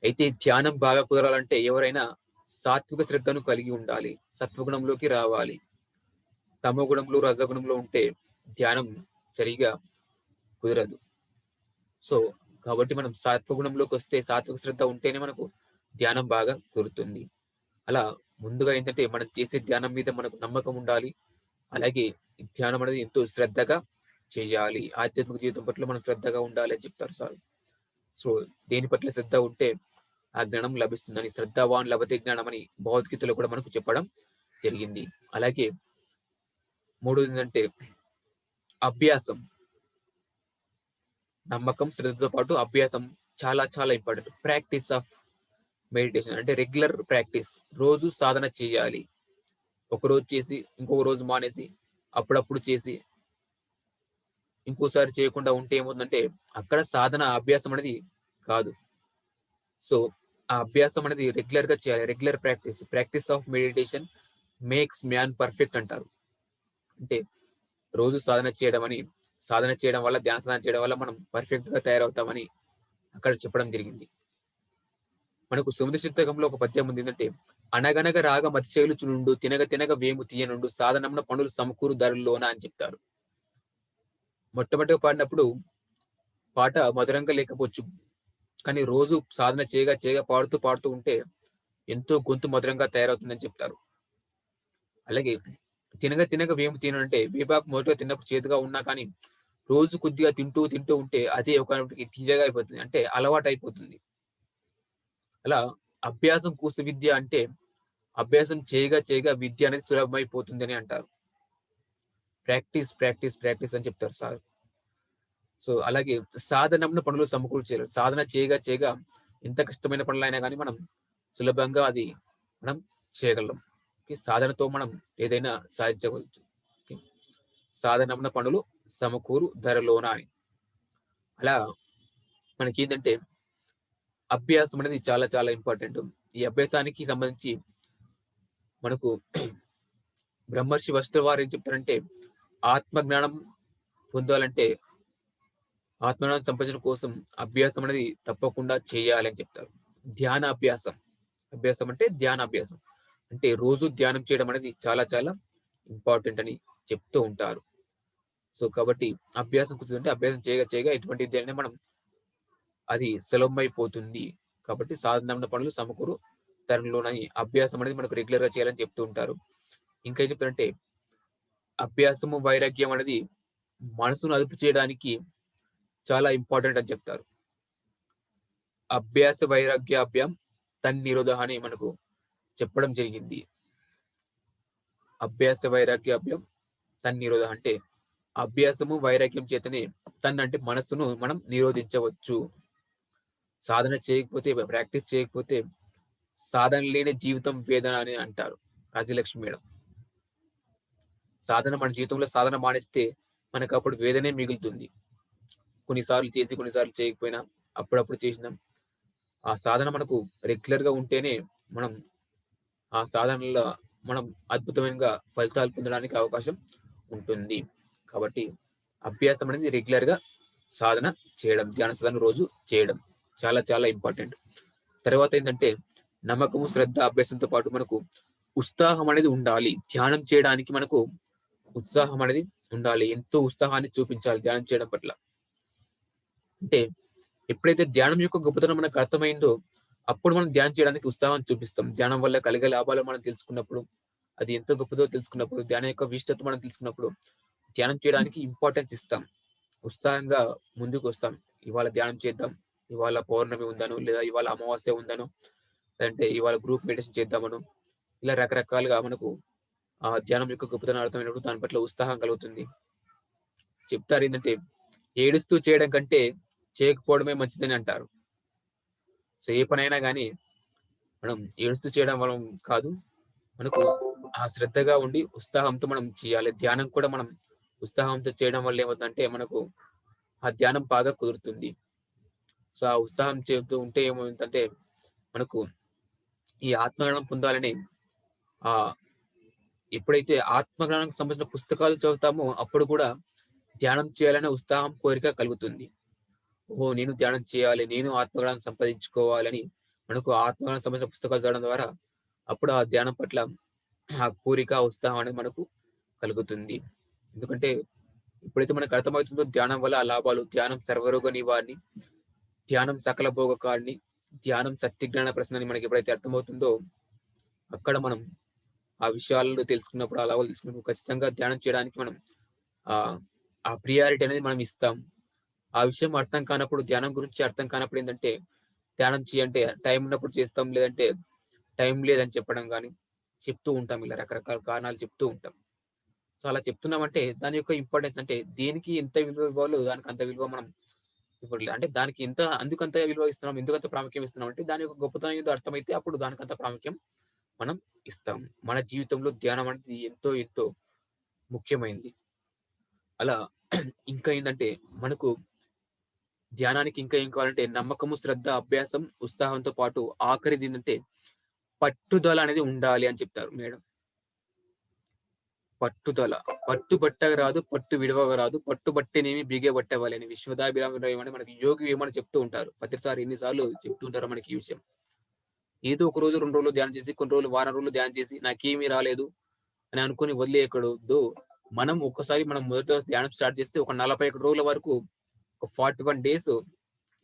అయితే ధ్యానం బాగా కుదరాలంటే ఎవరైనా సాత్విక శ్రద్ధను కలిగి ఉండాలి. సత్వగుణంలోకి రావాలి. తమో గుణంలో, రజోగుణంలో ఉంటే ధ్యానం సరిగా కుదరదు. సో, కాబట్టి మనం సత్వగుణంలోకొస్తే సాత్విక శ్రద్ధ ఉంటేనే మనకు ధ్యానం బాగా కుదురుతుంది. అలా ముందుగా ఏంటంటే మనం చేసే ధ్యానం మీద మనకు నమ్మకం ఉండాలి. అలాగే ఈ ధ్యానం అనేది ఎంతో శ్రద్ధగా చేయాలి. ఆధ్యాత్మిక జీవితం పట్ల మనం శ్రద్ధగా ఉండాలి అని చెప్తారు సార్. సో, దేని పట్ల శ్రద్ధ ఉంటే ఆ జ్ఞానం లభిస్తుందని శ్రద్ధావాన్ లభతే జ్ఞానం అని భగవద్గీతలో కూడా మనకు చెప్పడం జరిగింది. అలాగే మూడోదేంటంటే అభ్యాసం. నమ్మకం, శ్రద్ధతో పాటు అభ్యాసం చాలా చాలా ఇంపార్టెంట్. ప్రాక్టీస్ ఆఫ్ మెడిటేషన్ అంటే రెగ్యులర్ ప్రాక్టీస్. రోజు సాధన చేయాలి. ఒకరోజు చేసి, ఇంకొక రోజు మానేసి, అప్పుడప్పుడు చేసి, ఇంకోసారి చేయకుండా ఉంటే ఏమవుతుందంటే అక్కడ సాధన, అభ్యాసం అనేది కాదు. సో, ఆ అభ్యాసం అనేది రెగ్యులర్‌గా చేయాలి. Regular practice. Practice of meditation makes man perfect అంటారు. అంటే రోజు సాధన చేయడం వల్ల, ధ్యాన సాధన చేయడం వల్ల మనం పర్ఫెక్ట్‌గా తయారవుతామని అక్కడ చెప్పడం జరిగింది. మనకు సుమతి శతకంలో ఒక పద్యం ఉంది. ఏంటంటే అనగనగ రాగమతిశైలుచునుండు తినగ తినగ వేము తీయనుండు సాధనమున పనులు సమకూరు ధరల్లోన అని చెప్తారు. మొట్టమొదటిగా పాడినప్పుడు పాట మధురంగా లేకపోవచ్చు. కానీ రోజు సాధన చేయగా చేయగా పాడుతూ పాడుతూ ఉంటే ఎంతో గొంతు మధురంగా తయారవుతుందని చెప్తారు. అలాగే తినగ తినగ వేము తీయను అంటే వేపాకు మొదటగా తిన్నప్పుడు చేదుగా ఉన్నా కానీ రోజు కొద్దిగా తింటూ తింటూ ఉంటే అదే ఒకటికి తీయగా అయిపోతుంది. అంటే అలవాటయిపోతుంది. అలా అభ్యాసం కూసు విద్య అంటే అభ్యాసం చేయగా చేయగా విద్య అనేది సులభమైపోతుందని అంటారు. ప్రాక్టీస్, ప్రాక్టీస్, ప్రాక్టీస్ అని చెప్తారు సార్. సో, అలాగే సాధనమున పనులు సమకూర్చారు. సాధన చేయగా చేయగా ఎంత కష్టమైన పనులైనా గాని మనం సులభంగా అది మనం చేయగలం. ఓకే. సాధనతో మనం ఏదైనా సాధించవచ్చు. ఓకే. సాధనమున పనులు సమకూరు ధరలోన అని. అలా మనకేందంటే అభ్యాసం అనేది చాలా చాలా ఇంపార్టెంట్. ఈ అభ్యాసానికి సంబంధించి మనకు బ్రహ్మర్షి వశిష్ఠుల వారు ఏం చెప్తారంటే, ఆత్మ జ్ఞానం పొందాలంటే ఆత్మజ్ఞానం సంపాదించడం కోసం అభ్యాసం అనేది తప్పకుండా చేయాలి అని చెప్తారు. ధ్యాన అభ్యాసం. అభ్యాసం అంటే ధ్యాన అభ్యాసం. అంటే రోజు ధ్యానం చేయడం అనేది చాలా చాలా ఇంపార్టెంట్ అని చెప్తూ ఉంటారు. సో, కాబట్టి అభ్యాసం కూర్చుంటే అభ్యాసం చేయగా చేయగా ఎటువంటిది అయినా మనం అది సులభమైపోతుంది. కాబట్టి సాధారణమైన పనులు సమకూరు తరంలోనని అభ్యాసం అనేది మనకు రెగ్యులర్‌గా చేయాలని చెప్తూ ఉంటారు. ఇంకా ఏం చెప్తారంటే అభ్యాసము, వైరాగ్యం అనేది మనసును అదుపు చేయడానికి చాలా ఇంపార్టెంట్ అని చెప్తారు. అభ్యాస వైరాగ్యాభ్యాం తన్నిరోధః అని మనకు చెప్పడం జరిగింది. అభ్యాస వైరాగ్యాభ్యాం తన్నిరోధః అంటే అభ్యాసము, వైరాగ్యం చేతనే అంటే మనస్సును మనం నిరోధించవచ్చు. సాధన చేయకపోతే, ప్రాక్టీస్ చేయకపోతే సాధన లేని జీవితం వేదన అని అంటారు రాజ్యలక్ష్మి మేడం. సాధన మన జీవితంలో సాధన మానేస్తే మనకప్పుడు వేదనే మిగులుతుంది. కొన్నిసార్లు చేసి, కొన్నిసార్లు చేయకపోయినా, అప్పుడప్పుడు చేసినా, ఆ సాధన మనకు రెగ్యులర్‌గా ఉంటేనే మనం ఆ సాధనలో మనం అద్భుతమైనగా ఫలితాలు పొందడానికి అవకాశం ఉంటుంది. కాబట్టి అభ్యాసం అనేది రెగ్యులర్‌గా సాధన చేయడం, ధ్యాన సాధన రోజు చేయడం చాలా చాలా ఇంపార్టెంట్. తర్వాత ఏంటంటే నమ్మకము, శ్రద్ధ, అభ్యాసంతో పాటు మనకు ఉత్సాహం అనేది ఉండాలి. ధ్యానం చేయడానికి మనకు ఉత్సాహం అనేది ఉండాలి. ఎంతో ఉత్సాహాన్ని చూపించాలి ధ్యానం చేయడం పట్ల. అంటే ఎప్పుడైతే ధ్యానం యొక్క గొప్పతనం మనకు అర్థమైందో, అప్పుడు మనం ధ్యానం చేయడానికి ఉత్సాహం చూపిస్తాం. ధ్యానం వల్ల కలిగే లాభాలు మనం తెలుసుకున్నప్పుడు, అది ఎంత గొప్పదో తెలుసుకున్నప్పుడు, ధ్యానం యొక్క విశిష్టత మనం తెలుసుకున్నప్పుడు, ధ్యానం చేయడానికి ఇంపార్టెన్స్ ఇస్తాం. ఉత్సాహంగా ముందుకొస్తాం. ఇవాళ ధ్యానం చేద్దాం. ఇవాళ పౌర్ణమి ఉందనో, లేదా ఇవాళ అమావాస్య ఉందనో, లేదంటే ఇవాళ గ్రూప్ మెడిటేషన్ చేద్దామనో, ఇలా రకరకాలుగా మనకు ఆ ధ్యానం యొక్క గొప్పతనం అర్థమైనప్పుడు దాని పట్ల ఉత్సాహం కలుగుతుంది. చెప్తారేంటంటే, ఏడుస్తూ చేయడం కంటే చేయకపోవడమే మంచిదని అంటారు. సో, ఏ పనైనా గాని మనం ఏడుస్తూ చేయడం వల్ల కాదు. మనకు ఆ శ్రద్ధగా ఉండి ఉత్సాహంతో మనం చేయాలి. ధ్యానం కూడా మనం ఉత్సాహంతో చేయడం వల్ల ఏమవుతుందంటే మనకు ఆ ధ్యానం బాగా కుదురుతుంది. సో, ఆ ఉత్సాహం చేస్తూ ఉంటే ఏమవుతుందంటే మనకు ఈ ఆత్మజ్ఞానం పొందాలని ఆహ్, ఎప్పుడైతే ఆత్మజ్ఞానానికి సంబంధించిన పుస్తకాలు చదువుతామో అప్పుడు కూడా ధ్యానం చేయాలనే ఉత్సాహం, కోరిక కలుగుతుంది. ఓహో! నేను ధ్యానం చేయాలి. నేను ఆత్మజ్ఞానం సంపాదించుకోవాలని మనకు ఆత్మజ్ఞానం సంబంధించిన పుస్తకాలు చదవడం ద్వారా అప్పుడు ఆ ధ్యానం పట్ల ఆ కోరిక, ఉత్సాహం అనేది మనకు కలుగుతుంది. ఎందుకంటే ఎప్పుడైతే మనకు అర్థమవుతుందో ధ్యానం వల్ల ఆ లాభాలు, ధ్యానం సర్వరోగ నివారణి, ధ్యానం సకల భోగకారిణి, ధ్యానం సత్యజ్ఞాన ప్రసన్న అని మనకి ఎప్పుడైతే అర్థమవుతుందో అక్కడ మనం ఆ విషయాలను తెలుసుకున్నప్పుడు, ఆ లాభాలు తెలుసుకున్నప్పుడు ఖచ్చితంగా ధ్యానం చేయడానికి మనం ఆహ్, ఆ ప్రియారిటీ అనేది మనం ఇస్తాం. ఆ విషయం అర్థం కానప్పుడు, ధ్యానం గురించి అర్థం కానప్పుడు ఏందంటే, ధ్యానం చేయంటే టైం ఉన్నప్పుడు చేస్తాం. లేదంటే టైం లేదని చెప్పడం గాని, చెప్తూ ఉంటాం. ఇలా రకరకాల కారణాలు చెప్తూ ఉంటాం. సో, అలా చెప్తున్నామంటే దాని యొక్క ఇంపార్టెన్స్ అంటే దేనికి ఎంత విలువ ఇవ్వాలో దానికి అంత విలువ మనం ఇవ్వట్లేదు. అంటే దానికి ఎంత ఎందుకంత విలువ ఇస్తున్నాం, ఎందుకంత ప్రాముఖ్యం ఇస్తున్నాం అంటే దాని యొక్క గొప్పతనం ఏదో అర్థమైతే అప్పుడు దానికంత ప్రాముఖ్యం మనం ఇస్తాం. మన జీవితంలో ధ్యానం అనేది ఎంతో ఎంతో ముఖ్యమైనది. అలా ఇంకా ఏందంటే మనకు ధ్యానానికి ఇంకా ఏం కావాలంటే నమ్మకము, శ్రద్ధ, అభ్యాసం, ఉత్సాహంతో పాటు ఆఖరిదేంటంటే పట్టుదల అనేది ఉండాలి అని చెప్తారు మేడం. పట్టుదల. పట్టుబట్టగ రాదు, పట్టు విడవగ రాదు, పట్టుబట్టేనేమి బిగబట్టెవాలి అని విశ్వదాభిరామ రాయమని మనకి యోగి వేమన చెప్తూ ఉంటారు. ప్రతిసారి ఎన్ని సార్లు చెప్తూ ఉంటారో మనకి ఈ విషయం. ఏదో ఒక రోజు, 2 రోజులు ధ్యానం చేసి, కొన్ని రోజులు, వారం రోజులు ధ్యానం చేసి నాకేమీ రాలేదు అని అనుకోని వదిలేయకూడదు. మనం ఒక్కసారి మనం మొదట ధ్యానం స్టార్ట్ చేస్తే ఒక 41 రోజుల వరకు ఒక 41 డేస్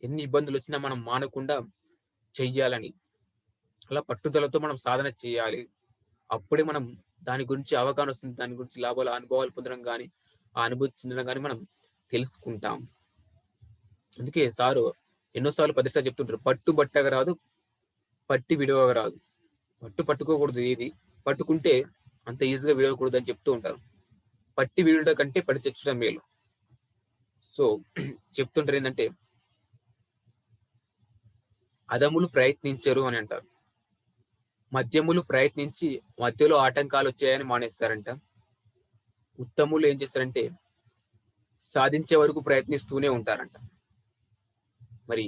ఎన్ని ఇబ్బందులొచ్చినా మనం మానకుండా చెయ్యాలని. అలా పట్టుదలతో మనం సాధన చేయాలి. అప్పుడే మనం దాని గురించి అవగాహన వస్తుంది. దాని గురించి లాభాలు, అనుభవాలు పొందడం గాని, ఆ అనుభూతి చెందడం గాని మనం తెలుసుకుంటాం. అందుకే సారు ఎన్నో సార్లు, 10 సార్లు చెప్తుంటారు. "పట్టు బట్టగ రాదు, పట్టి విడువగ రాదు." పట్టు పట్టుకోకూడదు ఏది. పట్టుకుంటే అంత ఈజీగా విడవకూడదని చెప్తూ ఉంటారు. పట్టి వీడుట కంటే పడి చచ్చడం మేలు. సో, చెప్తుంటారేందంటే, "అదములు ప్రయత్నించరు" అని అంటారు. మధ్యములు ప్రయత్నించి మధ్యలో ఆటంకాలొచ్చాయని మానేస్తారంట. ఉత్తములు ఏం చేస్తారంటే, సాధించే వరకు ప్రయత్నిస్తూనే ఉంటారంట. మరి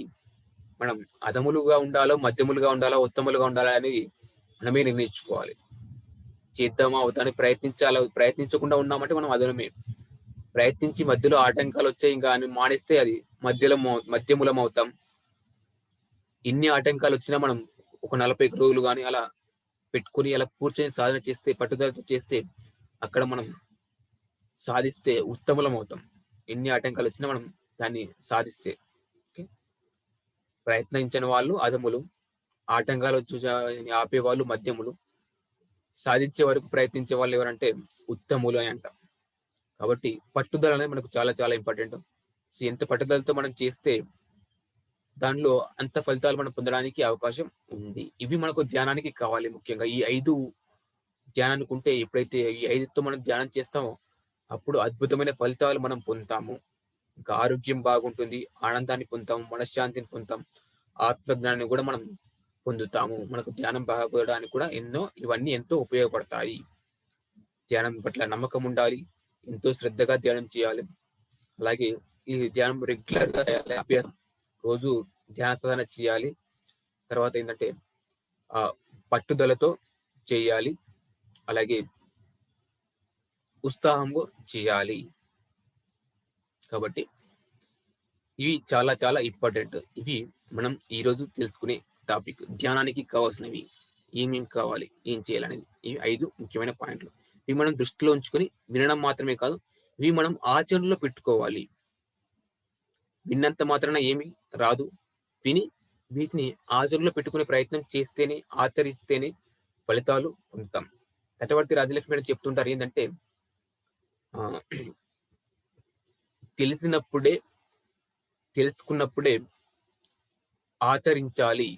మనం అధములుగా ఉండాలో, మధ్యములుగా ఉండాలా, ఉత్తములుగా ఉండాలా అనేది మనమే నిర్ణయించుకోవాలి. చేద్దామా వద్దా అని ప్రయత్నించకుండా ఉన్నామంటే మనం అధమమే. ప్రయత్నించి మధ్యలో ఆటంకాలొచ్చాయి ఇంకా అని మానేస్తే అది మధ్యములమవుతాం. ఎన్ని ఆటంకాలొచ్చినా మనం ఒక 40 రోజులు గాని అలా పెట్టుకొని అలా కూర్చొని సాధన చేస్తే, పట్టుదలతో చేస్తే అక్కడ మనం సాధిస్తే ఉత్తములమవుతాం. ఎన్ని ఆటంకాలొచ్చినా మనం దాన్ని సాధిస్తే. ఓకే. ప్రయత్నించని వాళ్ళు అధములు. ఆపేవాళ్ళు మధ్యములు. సాధించే వరకు ప్రయత్నించే వాళ్ళు ఎవరంటే ఉత్తములు అని అంటాం. కాబట్టి పట్టుదల అనేది మనకు చాలా చాలా ఇంపార్టెంట్. సో, ఎంత పట్టుదలతో మనం చేస్తే దానిలో అంత ఫలితాలు మనం పొందడానికి అవకాశం ఉంది. ఇవి మనకు ధ్యానానికి కావాలి ముఖ్యంగా. ఈ 5 ధ్యానానికి ఉంటే ఎప్పుడైతే ఈ 5తో మనం ధ్యానం చేస్తామో అప్పుడు అద్భుతమైన ఫలితాలు మనం పొందుతాము. ఇంకా ఆరోగ్యం బాగుంటుంది. ఆనందాన్ని పొందుతాం. మనశ్శాంతిని పొందుతాం. ఆత్మజ్ఞానాన్ని కూడా మనం పొందుతాము. మనకు ధ్యానం బాగోడానికి కూడా ఇవన్నీ ఎంతో ఉపయోగపడతాయి. ధ్యానం పట్ల నమ్మకం ఉండాలి. ఎంతో శ్రద్ధగా ధ్యానం చేయాలి. అలాగే ఈ ధ్యానం రెగ్యులర్‌గా చేయాలి అభ్యాసం. రోజు ధ్యాన సాధన చేయాలి. తర్వాత ఏంటంటే ఆహ్, పట్టుదలతో చేయాలి. అలాగే ఉత్సాహంగా చేయాలి. కాబట్టి ఇవి చాలా చాలా ఇంపార్టెంట్. ఇవి మనం ఈరోజు తెలుసుకునే టాపిక్. ధ్యానానికి కావాల్సినవి. ఏమేం కావాలి? ఏం చేయాలనేది. ఇవి 5 ముఖ్యమైన పాయింట్లు. ఇవి మనం దృష్టిలో ఉంచుకొని వినడం మాత్రమే కాదు, ఇవి మనం ఆచరణలో పెట్టుకోవాలి. విన్నంత మాత్రాన ఏమి రాదు. విని వీటిని ఆచరణలో పెట్టుకునే ప్రయత్నం చేస్తేనే, ఆచరిస్తేనే ఫలితాలు పొందుతాం. కటవర్తి రాజలక్ష్మి గారు చెప్తుంటారు ఏందంటే ఆహ్, తెలిసినప్పుడే, తెలుసుకున్నప్పుడే ఆచరించాలి.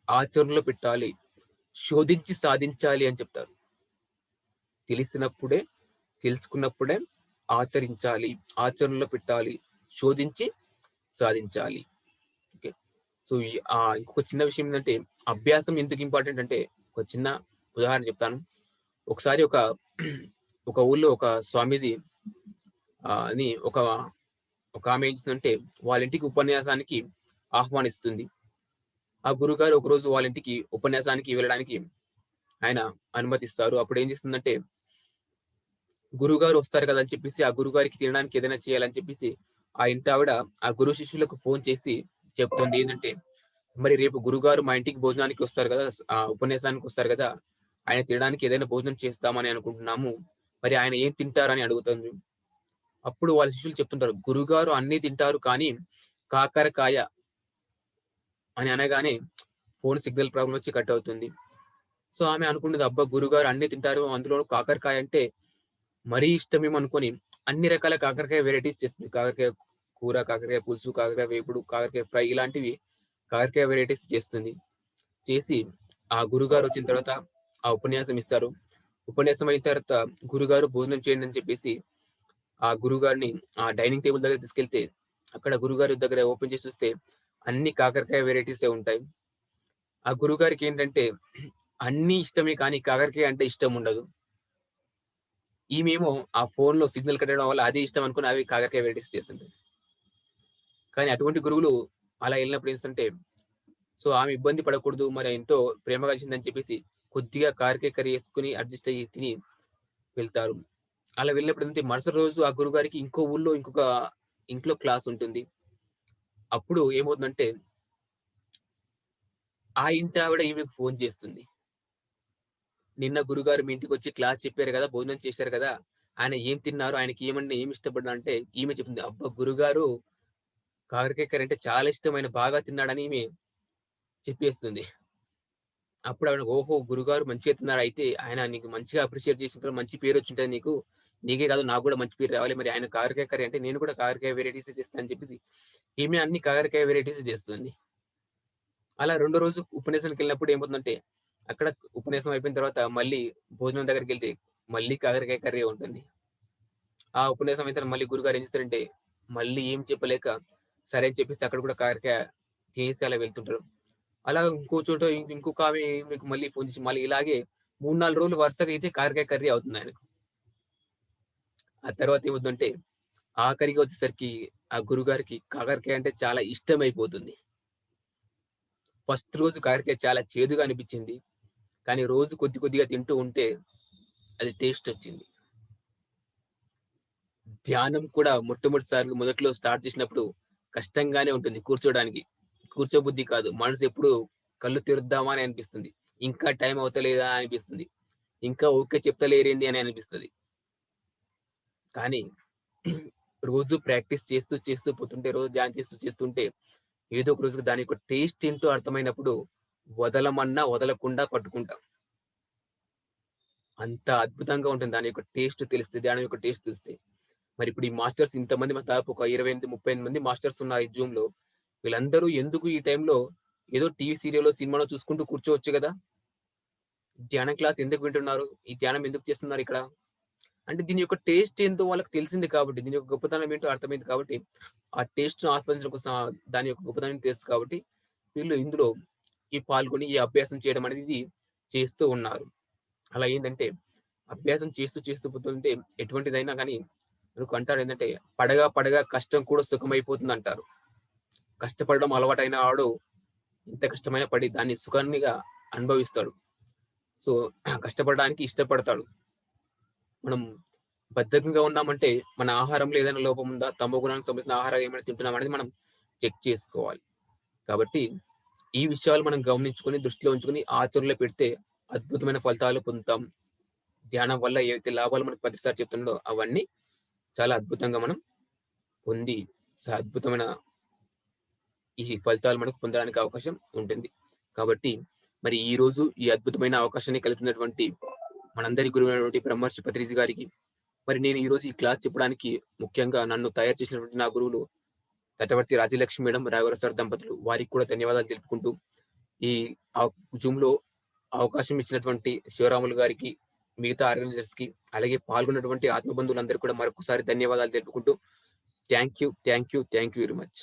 ఆచరణలో పెట్టాలి. శోధించి సాధించాలి అని చెప్తారు. తెలిసినప్పుడే, తెలుసుకున్నప్పుడే ఆచరించాలి. ఆచరణలో పెట్టాలి. శోధించి సాధించాలి. ఓకే. సో, ఇంకొక చిన్న విషయం ఏంటంటే, అభ్యాసం ఎందుకు ఇంపార్టెంట్ అంటే, ఒక చిన్న ఉదాహరణ చెప్తాను. ఒకసారి ఒక ఊర్లో ఒక స్వామీజీ అని ఒక ఆమె ఏం చేసిందంటే, వాళ్ళ ఇంటికి ఉపన్యాసానికి ఆహ్వానిస్తుంది. ఆ గురువుగారు ఒకరోజు వాళ్ళ ఇంటికి ఉపన్యాసానికి వెళ్ళడానికి ఆయన అనుమతిస్తారు. అప్పుడు ఏం చేస్తుందంటే, గురువుగారు వస్తారు కదా అని చెప్పేసి, ఆ గురువుగారికి తినడానికి ఏదైనా చేయాలని చెప్పేసి, ఆ ఇంటావిడ ఆ గురు శిష్యులకు ఫోను చేసి చెప్తుంది ఏందంటే, మరి రేపు గురువుగారు మా ఇంటికి భోజనానికి వస్తారు కదా! ఉపన్యాసానికి వస్తారు కదా! ఆయన తినడానికి ఏదైనా భోజనం చేస్తామని అనుకుంటున్నాము. మరి ఆయన ఏం తింటారని అడుగుతుంది. అప్పుడు వాళ్ళ శిష్యులు చెప్తుంటారు. గురువుగారు అన్నీ తింటారు కానీ, కాకరకాయ అని అనగానే ఫోను సిగ్నల్ ప్రాబ్లమ్ వచ్చి కట్ అవుతుంది. సో, ఆమె అనుకున్నది అబ్బా! గురువుగారు అన్నీ తింటారు. అందులోను కాకరకాయ అంటే మరీ ఇష్టమేమో అనుకోని అన్ని రకాల కాకరకాయ వెరైటీస్ చేస్తుంది. కాకరకాయ కూర, కాకరకాయ పులుసు, కాకరకాయ వేపుడు, కాకరకాయ ఫ్రై ఇలాంటివి కాకరకాయ వెరైటీస్ చేస్తుంది. చేసి ఆ గురువుగారు వచ్చిన తర్వాత ఆ ఉపన్యాసం ఇస్తారు. ఉపన్యాసం అయిన తర్వాత గురువుగారు భోజనం చేయండి అని చెప్పేసి ఆ గురువుగారిని ఆ డైనింగ్ టేబుల్ దగ్గరికి తీసుకెళ్తే అక్కడ గురువుగారి దగ్గర ఓపెన్ చేసి చూస్తే అన్ని కాకరకాయ వెరైటీసే ఉంటాయి. ఆ గురువుగారికి ఏంటంటే అన్నీ ఇష్టమే కానీ కాకరకాయ అంటే ఇష్టం ఉండదు. ఈమేమో ఆ ఫోన్‌లో సిగ్నల్ కట్ అవ్వడం వల్ల అదే ఇష్టం అనుకుని అవి కాకరకాయ వెరైటీస్ చేస్తుంటది. కానీ అటువంటి గురువులు అలా ఎళ్ళినప్పుడు ఏంటంటే, సో, ఆమె ఇబ్బంది పడకూడదు. మరి ఎంతో ప్రేమగా చేసిందని చెప్పేసి కొద్దిగా కాకరకాయ కర్రీ యేసుకొని అడ్జస్ట్ అయ్యి తిని వెళ్తారు. అలా వెళ్ళినప్పుడు ఏంటంటే మరుసటి రోజు ఆ గురువుగారికి ఇంకో ఊర్లో ఇంకొక ఇంట్లో క్లాస్ ఉంటుంది. అప్పుడు ఏమవుతుందంటే, ఆ ఇంటావిడ ఈమెకు ఫోను చేస్తుంది. నిన్న గురువుగారు మీ ఇంటికొచ్చి క్లాస్ చెప్పారు గదా! భోజనం చేశారు గదా! ఆయన ఏం తిన్నారు? ఆయనకి ఏమి ఇష్టపడ్డారంటే ఈమె చెప్తుంది. అబ్బా! గురువుగారు కాకరకాయ కర్రీ అంటే చాలా ఇష్టం. ఆయన బాగా తిన్నాడని ఈమె చెప్పేస్తుంది. అప్పుడు ఆవిడ ఓహో! గురువుగారు మంచిగా తిన్నారు. అయితే ఆయన నీకు మంచిగా అప్రిషియేట్ చేసుంటారు. మంచి పేరొచ్చుంటది నీకు. నీకే కాదు నాకు గూడా మంచి పేరు రావాలి. మరి ఆయన కాకరకాయ కర్రీ అంటే నేను కూడా కాకరకాయ వెరైటీసే చేస్తా అని చెప్పేసి ఈమె అన్ని కాకరకాయ వెరైటీసే చేస్తుంది. అలా రెండో రోజు ఉపన్యాసానికెళ్ళినప్పుడు ఏమవుతుందంటే, అక్కడ ఉపన్యాసం అయిపోయిన తర్వాత మళ్ళీ భోజనం దగ్గరికెళ్తే మళ్ళీ కాకరకాయ కర్రీయే ఉంటుంది. ఆ ఉపన్యాసం అయిన తర్వాత మళ్ళీ గురువుగారు ఏం చేస్తారంటే, మళ్ళీ ఏం చెప్పలేక సరే అని చెప్పేసి అక్కడ కూడా కాకరకాయ తినేసి అలా వెళ్తుంటారు. అలా ఇంకో చోట ఇంకొక ఆమె మీకు మళ్ళీ ఫోను చేసి మళ్ళీ ఇలాగే 3, 4 రోజులు వరుసగా అయితే కాకరకాయ కర్రీ అవుతుందాయనకు. ఆ తర్వాత ఏమవుద్దంటే, ఆఖరికి వచ్చేసరికి ఆ గురువుగారికి కాకరకాయ అంటే చాలా ఇష్టమైపోతుంది. ఫస్ట్ రోజు కాకరకాయ చాలా చేదుగా అనిపిచ్చింది. కానీ రోజు కొద్ది కొద్దిగా తింటూ ఉంటే అది టేస్టొచ్చింది. ధ్యానం కూడా మొట్టమొదటిసారిగా మొదట్లో స్టార్ట్ చేసినప్పుడు కష్టంగానే ఉంటుంది కూర్చోడానికి. కూర్చోబుద్ధి కాదు. మనసెప్పుడు కళ్ళు తెరుద్దామా అని అనిపిస్తుంది. ఇంకా టైం అవుతలేదా అనిపిస్తుంది. ఇంకా ఓకే చెప్తలేరేంది అని అనిపిస్తది. కానీ రోజు ప్రాక్టీస్ చేస్తూ, చేస్తూ పోతుంటే, రోజు ధ్యానం చేస్తూ, చేస్తుంటే ఏదో ఒక రోజు దాని యొక్క టేస్ట్ ఏంటో అర్థమైనప్పుడు వదలమన్నా వదలకుండా పట్టుకుంటాం. అంత అద్భుతంగా ఉంటుంది. దాని యొక్క టేస్ట్ తెలిస్తే, ధ్యానం యొక్క టేస్ట్ తెలిస్తే. మరిప్పుడు ఈ మాస్టర్స్ ఇంతమంది దాదాపు ఒక 28, 38 మంది మాస్టర్స్ ఉన్నారు ఈ జూమ్‌లో. వీళ్ళందరూ ఎందుకు ఈ టైంలో ఏదో టీవీ సీరియల్లో, సినిమాలో చూసుకుంటూ కూర్చోవచ్చు గదా! ధ్యానం క్లాస్ ఎందుకు వింటున్నారు? ఈ ధ్యానం ఎందుకు చేస్తున్నారిక్కడ? అంటే దీని యొక్క టేస్ట్ ఏందో వాళ్ళకి తెలిసింది కాబట్టి, దీని యొక్క గొప్పతనం ఏంటో అర్థమైంది కాబట్టి, ఆ టేస్ట్‌ను ఆస్వాదించడం కోసం దాని యొక్క గొప్పతనం తెలుసు కాబట్టి, వీళ్ళు ఇందులో పాల్గొని ఈ అభ్యాసం చేయడం అనేది చేస్తూ ఉన్నారు. అలా ఏందంటే, అభ్యాసం చేస్తూ చేస్తూ పోతుంటే ఎటువంటిదైనా గానీ మనకు అంటారేంటంటే, "పడగా పడగా కష్టం కూడా సుఖమైపోతుందంటారు." కష్టపడడం అలవాటైన వాడు ఎంత కష్టమైనా పడి దాన్ని సుఖాన్నిగా అనుభవిస్తాడు. సో, కష్టపడడానికి ఇష్టపడతాడు. మనం బద్ధకంగా ఉన్నామంటే, మన ఆహారంలో ఏదైనా లోపం ఉందా? తమోగుణానికి సంబంధించిన ఆహారం ఏమైనా తింటున్నామా అనేది మనం చెక్ చేసుకోవాలి. కాబట్టి, ఈ విషయాలు మనం గమనించుకొని, దృష్టిలో ఉంచుకొని, ఆచరణలో పెడితే అద్భుతమైన ఫలితాలు పొందుతాం. ధ్యానం వల్ల ఏవైతే లాభాలు మనకు ప్రతిసారి చెప్తున్నాడో అవన్నీ చాలా అద్భుతంగా మనం పొంది అద్భుతమైన ఈ ఫలితాలు మనకు పొందడానికి అవకాశం ఉంటుంది. కాబట్టి మరి ఈరోజు ఈ అద్భుతమైన అవకాశాన్ని కల్పినటువంటి మనందరి గురువైనటువంటి బ్రహ్మర్షి పత్రిజీ గారికి, మరి నేను ఈరోజు ఈ క్లాస్ చెప్పడానికి ముఖ్యంగా నన్ను తయారు చేసినటువంటి నా గురువులు తటవర్తి రాజ్యలక్ష్మి మేడం, రాఘవర సార్ దంపతులు వారికి కూడా ధన్యవాదాలు తెలుపుకుంటూ, ఈ జూమ్‌లో అవకాశం ఇచ్చినటువంటి శివరాములు గారికి, మిగతా ఆర్గనైజర్స్‌కి, అలాగే పాల్గొన్నటువంటి ఆత్మబంధువులందరికీ కూడా మరొకసారి ధన్యవాదాలు తెలుపుకుంటూ thank you. Thank you. Thank you very much.